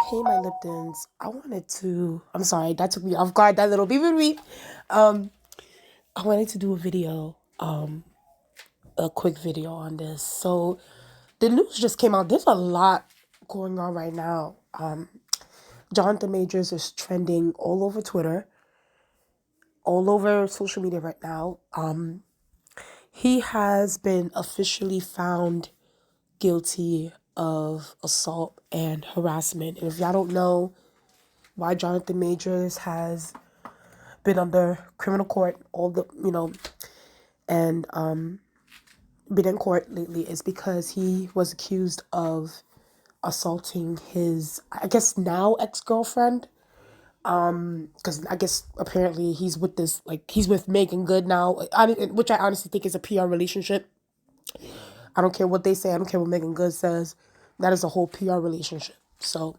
Hey, my Liptons. I'm sorry, that took me off guard, that little beep beep beep. Um, I wanted to do a quick video on this. So, the news just came out. There's a lot going on right now. Jonathan Majors is trending all over Twitter, all over social media right now. He has been officially found guilty of assault and harassment. And if y'all don't know why Jonathan Majors has been under criminal court and been in court lately is because he was accused of assaulting his, I guess now ex-girlfriend. Because I guess apparently he's with Megan Good now, which I honestly think is a PR relationship. I don't care what they say. I don't care what Megan Good says. That is a whole PR relationship. So,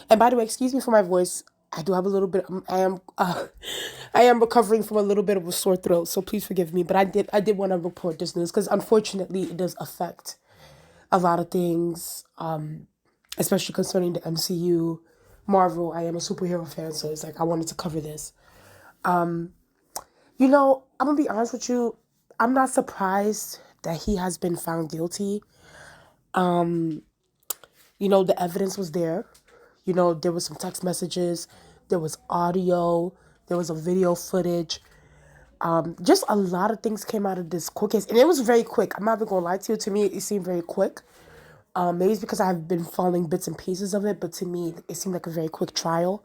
and by the way, excuse me for my voice. I do have a little bit. I am recovering from a little bit of a sore throat. So please forgive me. But I did want to report this news because unfortunately it does affect a lot of things, especially concerning the MCU, Marvel. I am a superhero fan, so it's like I wanted to cover this. I'm gonna be honest with you. I'm not surprised that he has been found guilty. The evidence was there. There was some text messages, there was audio, there was a video footage. Just a lot of things came out of this court case, and it was very quick. I'm not even gonna lie to you. To me, it seemed very quick. Maybe it's because I've been following bits and pieces of it, but to me, it seemed like a very quick trial.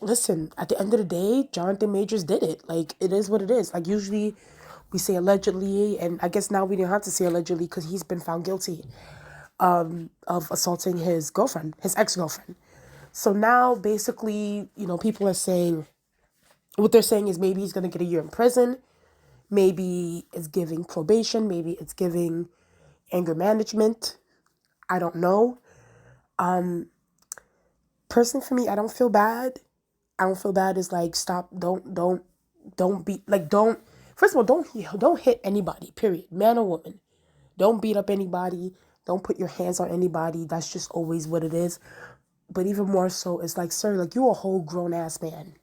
Listen, at the end of the day, Jonathan Majors did it. Like, it is what it is. Like, usually we say allegedly, and I guess now we didn't have to say allegedly because he's been found guilty of assaulting his girlfriend, his ex-girlfriend. So now, basically, people are saying, what they're saying is maybe he's going to get a year in prison. Maybe it's giving probation. Maybe it's giving anger management. I don't know. Personally, for me, I don't feel bad. I don't feel bad. It's like, stop. Don't be like, don't. First of all, don't hit anybody. Period. Man or woman. Don't beat up anybody. Don't put your hands on anybody. That's just always what it is. But even more so, it's like, sir, like, you're a whole grown ass man.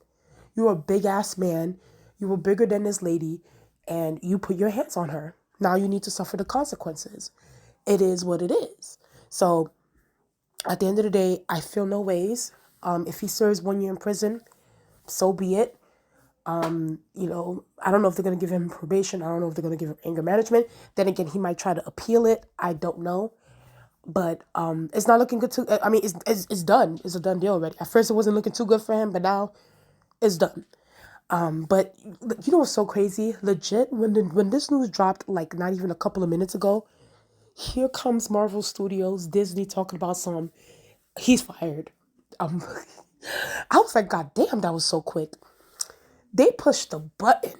You're a big ass man. You were bigger than this lady, and you put your hands on her. Now you need to suffer the consequences. It is what it is. So at the end of the day, I feel no ways. If he serves 1 year in prison, so be it. I don't know if they're going to give him probation. I don't know if they're going to give him anger management. Then again, he might try to appeal it. I don't know. But it's not looking good too. I mean, it's done. It's a done deal already. At first, it wasn't looking too good for him, but now it's done. But you know what's so crazy? Legit, when this news dropped, like not even a couple of minutes ago, here comes Marvel Studios, Disney talking about he's fired. Um, I was like, God damn, that was so quick. They pushed the button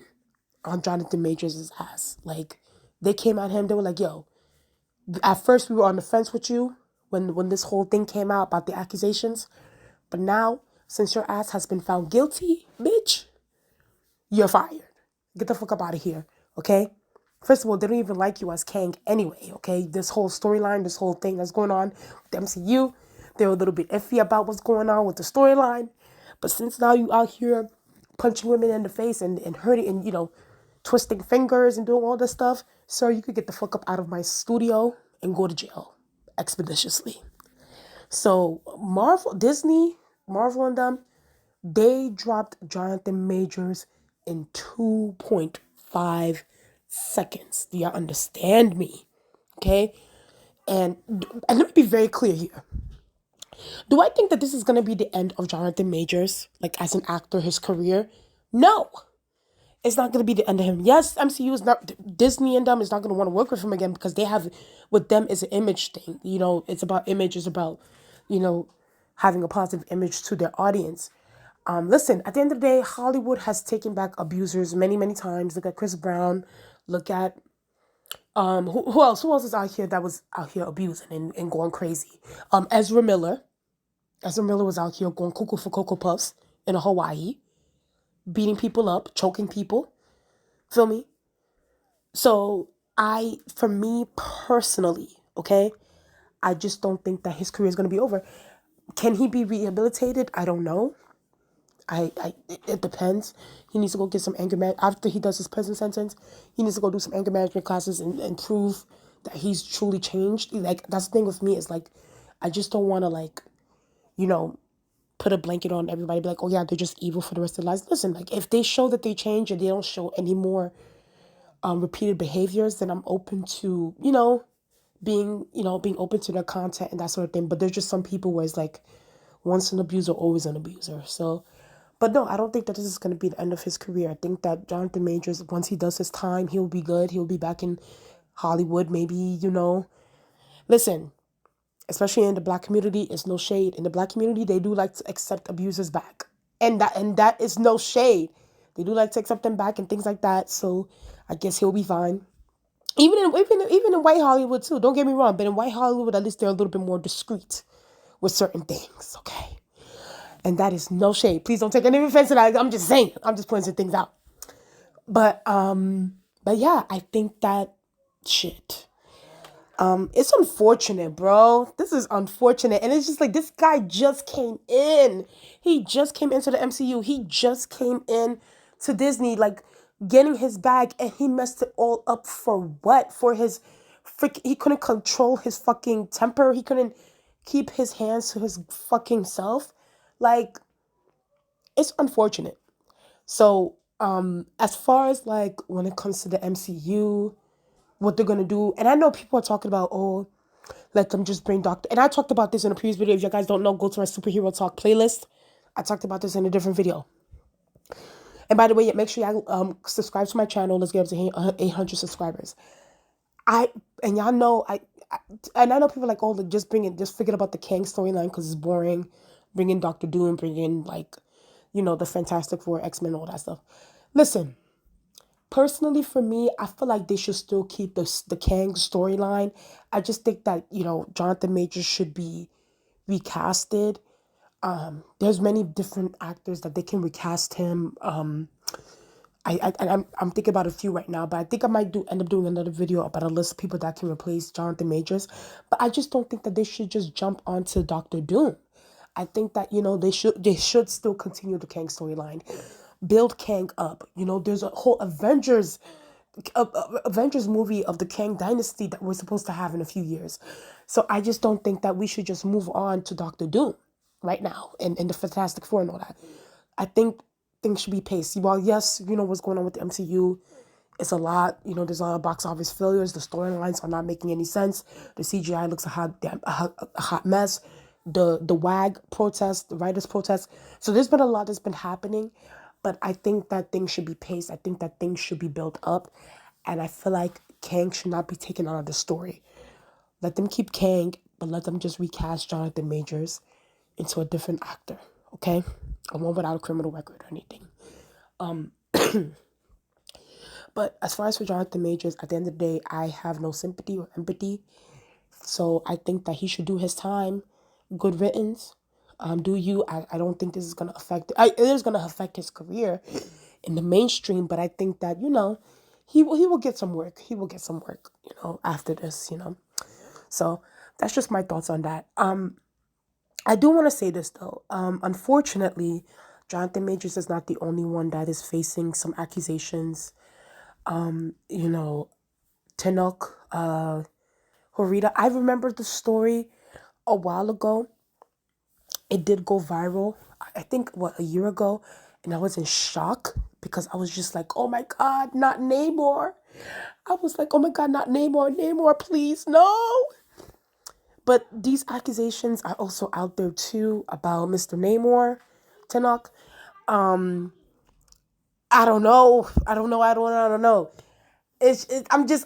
on Jonathan Majors' ass. Like, they came at him. They were like, yo, at first we were on the fence with you when this whole thing came out about the accusations. But now, since your ass has been found guilty, bitch, you're fired. Get the fuck up out of here, okay? First of all, they don't even like you as Kang anyway, okay? This whole storyline, this whole thing that's going on with the MCU, they were a little bit iffy about what's going on with the storyline. But since now you out here punching women in the face and hurting and, twisting fingers and doing all this stuff, sir, you could get the fuck up out of my studio and go to jail expeditiously. So Marvel and them, they dropped Jonathan Majors in 2.5 seconds. Do y'all understand me? Okay? And let me be very clear here. Do I think that this is going to be the end of Jonathan Majors, like as an actor, his career? No. It's not going to be the end of him. Yes, MCU is not, Disney and them is not going to want to work with him again because they have, with them, is an image thing. It's about image, it's about, having a positive image to their audience. Listen, at the end of the day, Hollywood has taken back abusers many, many times. Look at Chris Brown. Look at who else? Who else is out here that was out here abusing and going crazy? Ezra Miller. Ezra Miller was out here going cuckoo for Cocoa Puffs in Hawaii, beating people up, choking people. Feel me? So for me personally, okay, I just don't think that his career is going to be over. Can he be rehabilitated? I don't know. It depends. He needs to go get some anger man after he does his prison sentence. He needs to go do some anger management classes and prove that he's truly changed. Like, that's the thing with me, is like, I just don't want to, like, you know, put a blanket on everybody, be like, oh yeah, they're just evil for the rest of their lives. Listen, like, if they show that they change and they don't show any more repeated behaviors, then I'm open to, being open to their content and that sort of thing. But there's just some people where it's like, once an abuser, always an abuser. So, but no, I don't think that this is going to be the end of his career. I think that Jonathan Majors, once he does his time, he'll be good. He'll be back in Hollywood, maybe, Listen, especially in the black community, it's no shade. In the black community, they do like to accept abusers back. And that is no shade. They do like to accept them back and things like that. So I guess he'll be fine. Even in white Hollywood too. Don't get me wrong, but in white Hollywood, at least they're a little bit more discreet with certain things. Okay. And that is no shade. Please don't take any offense to that. I'm just saying. I'm just pointing some things out. But yeah, I think that shit. It's unfortunate, bro. This is unfortunate. And it's just like, this guy just came in. He just came into the MCU. He just came in to Disney, like, getting his bag, and he messed it all up for what? For his he couldn't control his fucking temper. He couldn't keep his hands to his fucking self. Like, it's unfortunate. So, as far as like when it comes to the MCU, what they're gonna do, and I know people are talking about, oh, let them just bring Doctor. And I talked about this in a previous video. If you guys don't know, go to my superhero talk playlist. I talked about this in a different video. And by the way, make sure you subscribe to my channel. Let's get up to 800 subscribers. And y'all know and I know people are like, oh, just forget about the Kang storyline because it's boring. Bring in Doctor Doom, bring in, like, the Fantastic Four, X-Men, all that stuff. Listen, personally, for me, I feel like they should still keep the Kang storyline. I just think that, Jonathan Majors should be recasted. There's many different actors that they can recast him. I'm thinking about a few right now, but I think I might end up doing another video about a list of people that can replace Jonathan Majors. But I just don't think that they should just jump onto Doctor Doom. I think that, they should still continue the Kang storyline, build Kang up. There's a whole Avengers movie of the Kang dynasty that we're supposed to have in a few years. So I just don't think that we should just move on to Doctor Doom right now and the Fantastic Four and all that. I think things should be paced. While yes, what's going on with the MCU, it's a lot. There's a lot of box office failures. The storylines are not making any sense. The CGI looks a hot mess. The WAG protest, the writers protest. So there's been a lot that's been happening, but I think that things should be paced. I think that things should be built up, and I feel like Kang should not be taken out of the story. Let them keep Kang, but let them just recast Jonathan Majors into a different actor, okay? I one without a criminal record or anything. But as far as for Jonathan Majors, at the end of the day, I have no sympathy or empathy. So I think that he should do his time. Good riddance. Do you? I don't think this is going to affect... it is going to affect his career in the mainstream, but I think that, he will get some work. He will get some work, after this, So that's just my thoughts on that. I do want to say this, though. Unfortunately, Jonathan Majors is not the only one that is facing some accusations. Tenochhuerta. I remember the story a while ago. It did go viral, I think, a year ago. And I was in shock because I was just like, oh my God, not Namor. I was like, oh my God, not Namor. Namor, please, no. But these accusations are also out there too about Mr. Namor, Tenoch. I don't know. I don't know.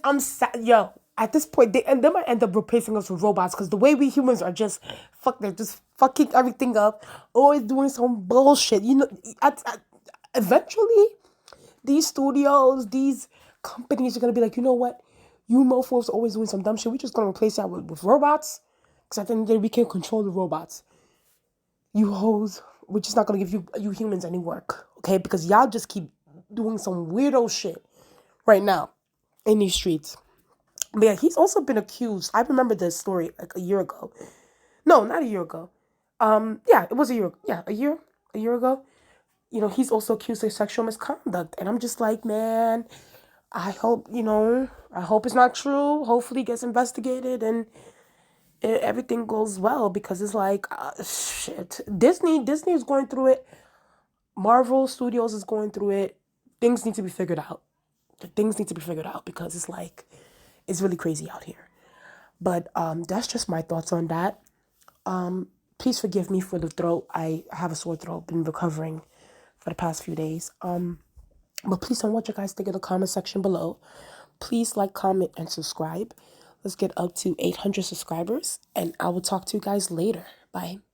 I'm sad. Yo, at this point, they might end up replacing us with robots because the way we humans are they're just fucking everything up, always doing some bullshit. Eventually, these studios, these companies are gonna be like, you know what? You mofos always doing some dumb shit. We're just gonna replace that with robots because at the end of the day, we can't control the robots. You hoes, we're just not gonna give you humans any work, okay? Because y'all just keep doing some weirdo shit right now in these streets. But yeah, he's also been accused. I remember this story like a year ago. No, not a year ago. Yeah, it was a year. Yeah, a year ago. He's also accused of sexual misconduct, and I'm just like, man, I hope I hope it's not true. Hopefully, it gets investigated and everything goes well, because it's like, shit. Disney is going through it. Marvel Studios is going through it. Things need to be figured out. Things need to be figured out, because it's like, it's really crazy out here. But that's just my thoughts on that. Please forgive me for the throat. I have a sore throat. Been recovering for the past few days. But please tell me what you guys think in the comment section below. Please like, comment, and subscribe. Let's get up to 800 subscribers, and I will talk to you guys later. Bye.